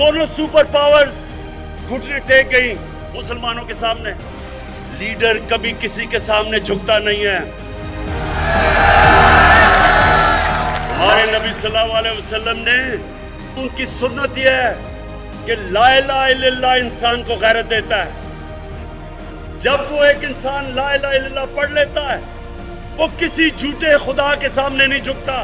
दोनों super powers घुटने take गई मुसलमानों के सामने। लीडर कभी किसी के सामने झुकता नहीं है। हमारे नबी सल्लल्लाहु अलैहि वसल्लम ने उनकी सुन्नत यह है कि ला इलाहा इल्लल्लाह इंसान को गैरत देता है। जब वो एक इंसान ला इलाहा इल्लल्लाह पढ़ लेता है वो किसी झूठे खुदा के सामने नहीं झुकता।